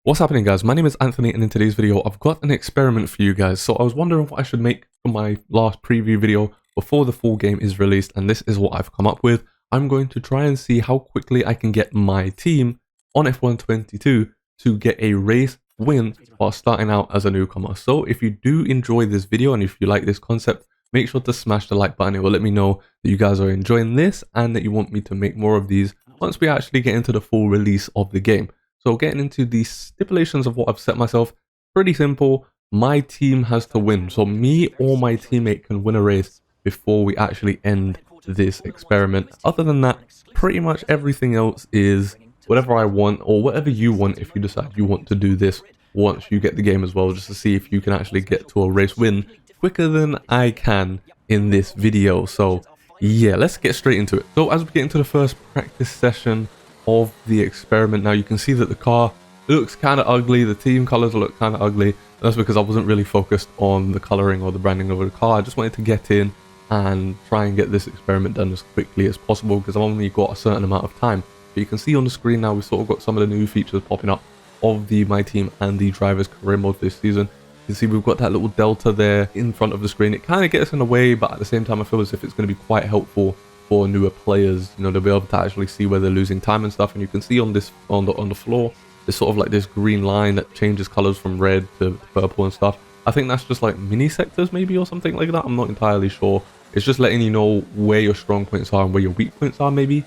What's happening, guys? My name is Anthony, and in today's video I've got an experiment for you guys. So I was wondering what I should make for my last preview video before the full game is released, and this is what I've come up with. I'm going to try and see how quickly I can get my team on F122 to get a race win while starting out as a newcomer. So if you do enjoy this video and if you like this concept, make sure to smash the like button. It will let me know that you guys are enjoying this and that you want me to make more of these once we actually get into the full release of the game. So getting into the stipulations of what I've set myself, pretty simple. My team has to win. So me or my teammate can win a race before we actually end this experiment. Other than that, pretty much everything else is whatever I want or whatever you want if you decide you want to do this once you get the game as well, just to see if you can actually get to a race win quicker than I can in this video. So yeah, let's get straight into it. So as we get into the first practice session of the experiment, now you can see that the car looks kind of ugly, the team colors look kind of ugly. That's because I wasn't really focused on the coloring or the branding of the car. I just wanted to get in and try and get this experiment done as quickly as possible because I've only got a certain amount of time. But you can see on the screen now we've sort of got some of the new features popping up of the My Team and the Drivers Career Mode this season. You can see we've got that little delta there in front of the screen. It kind of gets in the way, but at the same time I feel as if it's going to be quite helpful for newer players. You know, they'll be able to actually see where they're losing time and stuff. And you can see on this on the floor, there's sort of like this green line that changes colors from red to purple and stuff. I think that's just like mini sectors maybe or something like that. I'm not entirely sure. It's just letting you know where your strong points are and where your weak points are maybe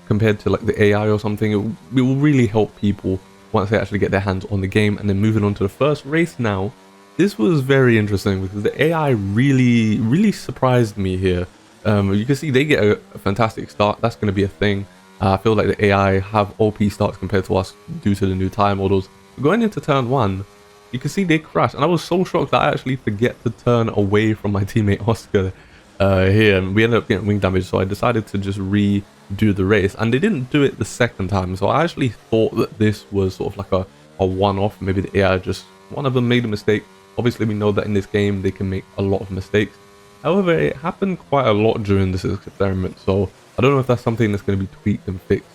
compared to like the AI or something. It will really help people once they actually get their hands on the game. And then moving on to the first race now. This was very interesting because the AI really surprised me here. You can see they get a fantastic start. That's going to be a thing. I feel like the AI have OP starts compared to us due to the new tire models. Going into turn 1, you can see they crash, and I was so shocked that I actually forget to turn away from my teammate Oscar here, and we ended up getting wing damage. So I decided to just redo the race, and they didn't do it the second time. So I actually thought that this was sort of like a one-off. Maybe the AI just one of them made a mistake. Obviously, we know that in this game they can make a lot of mistakes. However, it happened quite a lot during this experiment, so I don't know if that's something that's going to be tweaked and fixed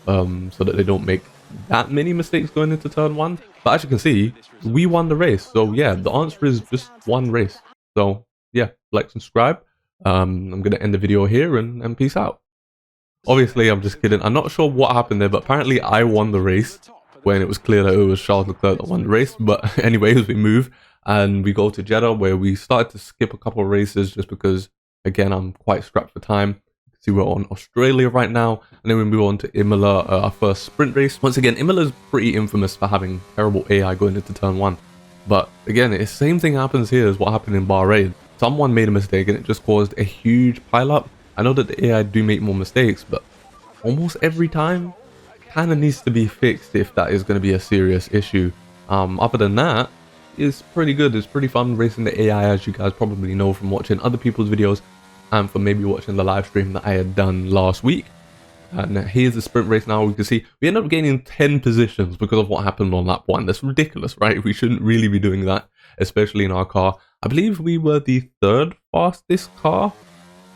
so that they don't make that many mistakes going into turn 1. But as you can see, we won the race. So yeah, the answer is just one race. So yeah, like, subscribe. I'm going to end the video here and peace out. Obviously, I'm just kidding. I'm not sure what happened there, but apparently I won the race when it was clear that it was Charles Leclerc that won the race. But anyways, we move. And we go to Jeddah, where we started to skip a couple of races just because, again, I'm quite strapped for time. You can see we're on Australia right now. And then we move on to Imola, our first sprint race. Once again, Imola is pretty infamous for having terrible AI going into turn 1. But again, the same thing happens here as what happened in Bahrain. Someone made a mistake and it just caused a huge pileup. I know that the AI do make more mistakes, but almost every time kind of needs to be fixed if that is going to be a serious issue. Other than that, it's pretty good. It's pretty fun racing the AI, as you guys probably know from watching other people's videos and from maybe watching the live stream that I had done last week. And here's the sprint race now. We can see we end up gaining 10 positions because of what happened on lap 1. That's ridiculous, right? We shouldn't really be doing that, especially in our car. I believe we were the 3rd fastest car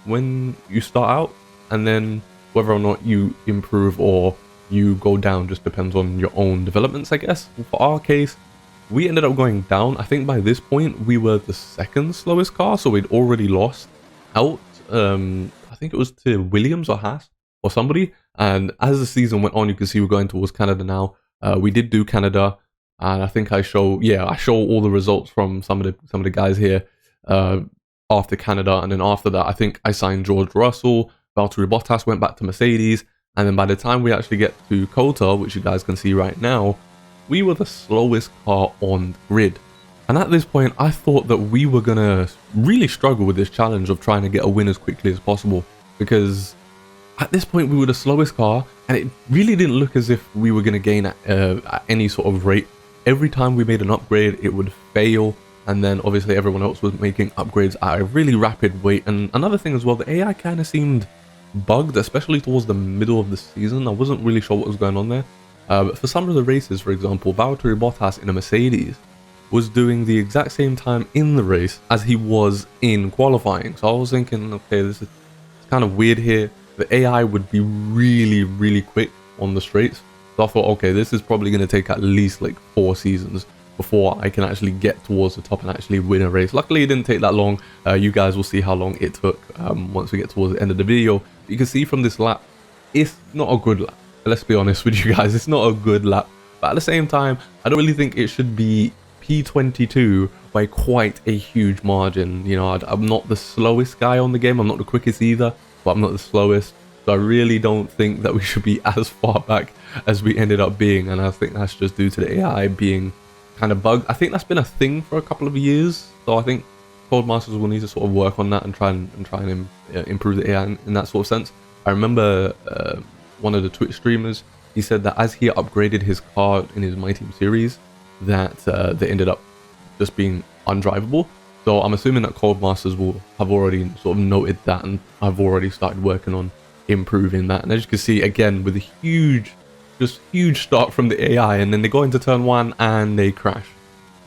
when you start out, and then whether or not you improve or you go down just depends on your own developments, I guess. For our case, we ended up going down. I think by this point we were the 2nd slowest car, so we'd already lost out. I think it was to Williams or Haas or somebody. And as the season went on, you can see we're going towards Canada now. We did do Canada, and I think I show all the results from some of the guys here after Canada. And then after that, I think I signed George Russell. Valtteri Bottas went back to Mercedes, and then by the time we actually get to Kota, which you guys can see right now, we were the slowest car on the grid. And at this point, I thought that we were going to really struggle with this challenge of trying to get a win as quickly as possible. Because at this point, we were the slowest car, and it really didn't look as if we were going to gain at any sort of rate. Every time we made an upgrade, it would fail. And then obviously everyone else was making upgrades at a really rapid rate. And another thing as well, the AI kind of seemed bugged, especially towards the middle of the season. I wasn't really sure what was going on there. But for some of the races, for example, Valtteri Bottas in a Mercedes was doing the exact same time in the race as he was in qualifying. So I was thinking, okay, this is kind of weird here. The AI would be really quick on the straights, So I thought, okay, this is probably going to take at least like 4 seasons before I can actually get towards the top and actually win a race. Luckily, it didn't take that long. You guys will see how long it took once we get towards the end of the video. You can see from this lap, it's not a good lap. Let's be honest with you guys, it's not a good lap. But at the same time, I don't really think it should be P22 by quite a huge margin. You know, I'm not the slowest guy on the game. I'm not the quickest either, but I'm not the slowest. So I really don't think that we should be as far back as we ended up being. And I think that's just due to the AI being kind of bugged. I think that's been a thing for a couple of years. So I think Codemasters will need to sort of work on that and try and improve the AI in that sort of sense. I remember one of the Twitch streamers, he said that as he upgraded his car in his My Team series, that they ended up just being undrivable. So I'm assuming that Codemasters will have already sort of noted that, and I've already started working on improving that. And as you can see, again, with a huge start from the AI, and then they go into turn 1 and they crash.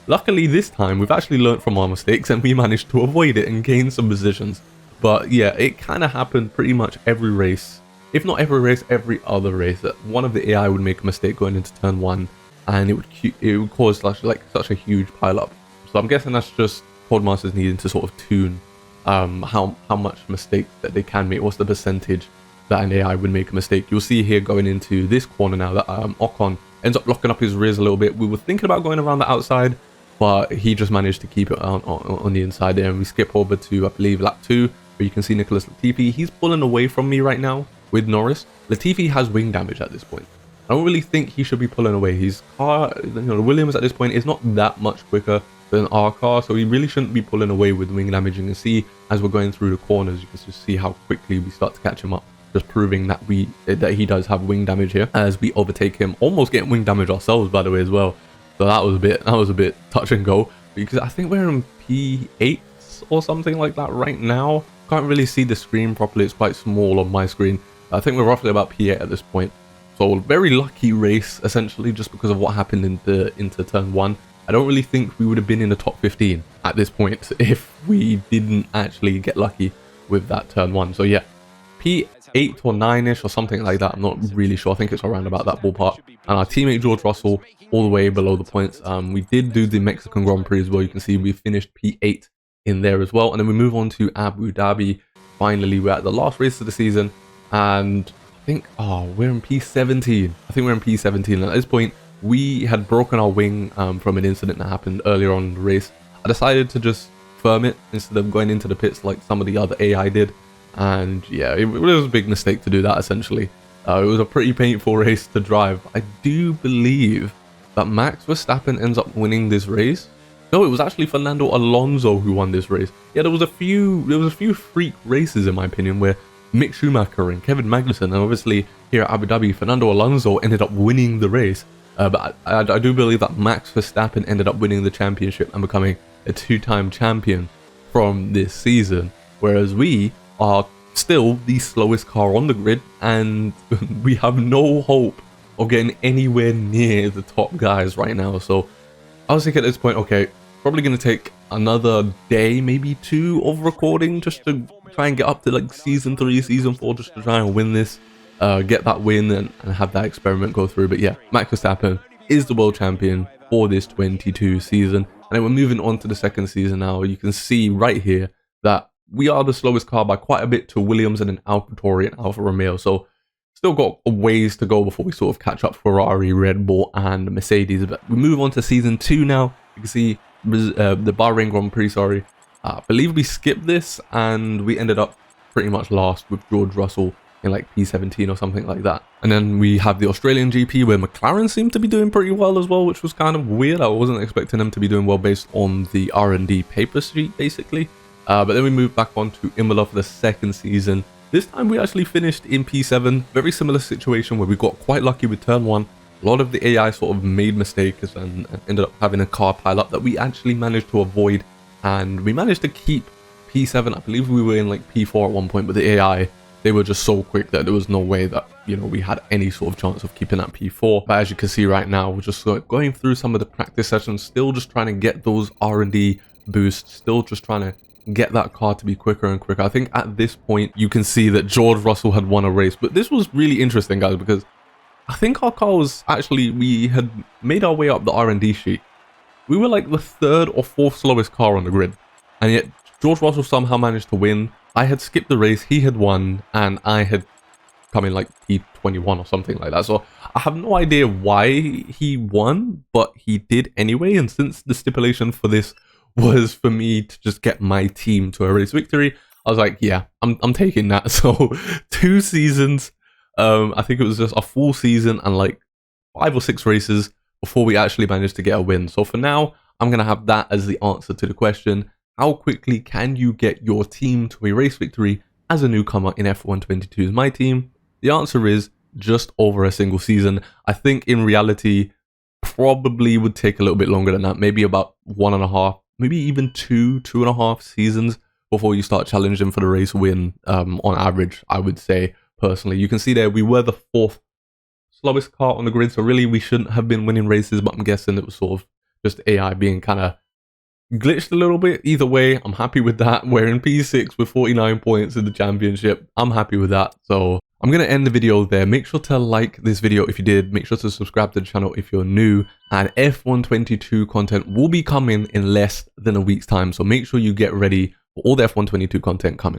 Luckily this time we've actually learned from our mistakes and we managed to avoid it and gain some positions. But yeah, it kind of happened pretty much every race. If not every race, every other race, that one of the AI would make a mistake going into turn 1, and it would cause such a huge pile up. So I'm guessing that's just Codemasters needing to sort of tune how much mistake that they can make. What's the percentage that an AI would make a mistake? You'll see here going into this corner now that Ocon ends up locking up his rears a little bit. We were thinking about going around the outside, but he just managed to keep it on the inside there, and we skip over to, I believe, lap 2, where you can see Nicholas Latifi. He's pulling away from me right now with Norris. Latifi has wing damage at this point. I don't really think he should be pulling away. His car, you know, the Williams at this point is not that much quicker than our car, so he really shouldn't be pulling away with wing damage. You can see as we're going through the corners, you can just see how quickly we start to catch him up, just proving that he does have wing damage here as we overtake him, almost getting wing damage ourselves, by the way, as well. So that was a bit touch and go, because I think we're in P8 or something like that right now. Can't really see the screen properly, it's quite small on my screen. I think we're roughly about P8 at this point. So very lucky race, essentially, just because of what happened into turn 1. I don't really think we would have been in the top 15 at this point if we didn't actually get lucky with that turn 1. So yeah, P8 or 9ish or something like that. I'm not really sure. I think it's around about that ballpark. And our teammate George Russell all the way below the points. We did do the Mexican Grand Prix as well. You can see we finished P8 in there as well. And then we move on to Abu Dhabi. Finally, we're at the last race of the season. And I think, we're in P17. I think we're in P17. And at this point, we had broken our wing from an incident that happened earlier on in the race. I decided to just firm it instead of going into the pits like some of the other AI did. And yeah, it was a big mistake to do that, essentially. It was a pretty painful race to drive. I do believe that Max Verstappen ends up winning this race. No, it was actually Fernando Alonso who won this race. Yeah, there was a few freak races, in my opinion, where Mick Schumacher and Kevin Magnussen, and obviously here at Abu Dhabi, Fernando Alonso ended up winning the race. But I do believe that Max Verstappen ended up winning the championship and becoming a 2-time champion from this season, whereas we are still the slowest car on the grid, and we have no hope of getting anywhere near the top guys right now. So I was thinking at this point, okay, probably going to take another day, maybe 2 of recording just to try and get up to like season 3, season 4, just to try and win this, get that win and have that experiment go through. But yeah, Max Verstappen is the world champion for this 22 season. And then we're moving on to the second season now. You can see right here that we are the slowest car by quite a bit to Williams and an AlphaTauri and Alfa Romeo. So still got a ways to go before we sort of catch up Ferrari, Red Bull and Mercedes. But we move on to season 2 now. You can see the Bahrain Grand Prix, sorry. I believe we skipped this and we ended up pretty much last with George Russell in like P17 or something like that. And then we have the Australian GP where McLaren seemed to be doing pretty well as well, which was kind of weird. I wasn't expecting them to be doing well based on the R&D paper sheet, basically. But then we moved back on to Imola for the second season. This time we actually finished in P7. Very similar situation where we got quite lucky with turn 1. A lot of the AI sort of made mistakes and ended up having a car pile up that we actually managed to avoid. And we managed to keep P7. I believe we were in like P4 at one point, but the AI, they were just so quick that there was no way that, you know, we had any sort of chance of keeping that P4. But as you can see right now, we're just going through some of the practice sessions, still just trying to get those R&D boosts, still just trying to get that car to be quicker and quicker. I think at this point you can see that George Russell had won a race, but this was really interesting, guys, because I think our car was actually, we had made our way up the R&D sheet. We were like the 3rd or 4th slowest car on the grid. And yet, George Russell somehow managed to win. I had skipped the race, he had won, and I had come in like P21 or something like that. So I have no idea why he won, but he did anyway. And since the stipulation for this was for me to just get my team to a race victory, I was like, yeah, I'm taking that. So 2 seasons, I think it was just a full season and like 5 or 6 races before we actually managed to get a win. So for now, I'm going to have that as the answer to the question. How quickly can you get your team to a race victory as a newcomer in F1 22 is my team? The answer is just over a single season. I think in reality, probably would take a little bit longer than that. Maybe about 1.5, maybe even 2.5 seasons before you start challenging for the race win on average, I would say, personally. You can see there, we were the 4th slowest car on the grid, so really we shouldn't have been winning races, but I'm guessing it was sort of just AI being kind of glitched a little bit. Either way, I'm happy with that. We're in P6 with 49 points in the championship. I'm happy with that. So I'm going to end the video there. Make sure to like this video if you did. Make sure to subscribe to the channel if you're new. And F122 content will be coming in less than a week's time. So make sure you get ready for all the F122 content coming.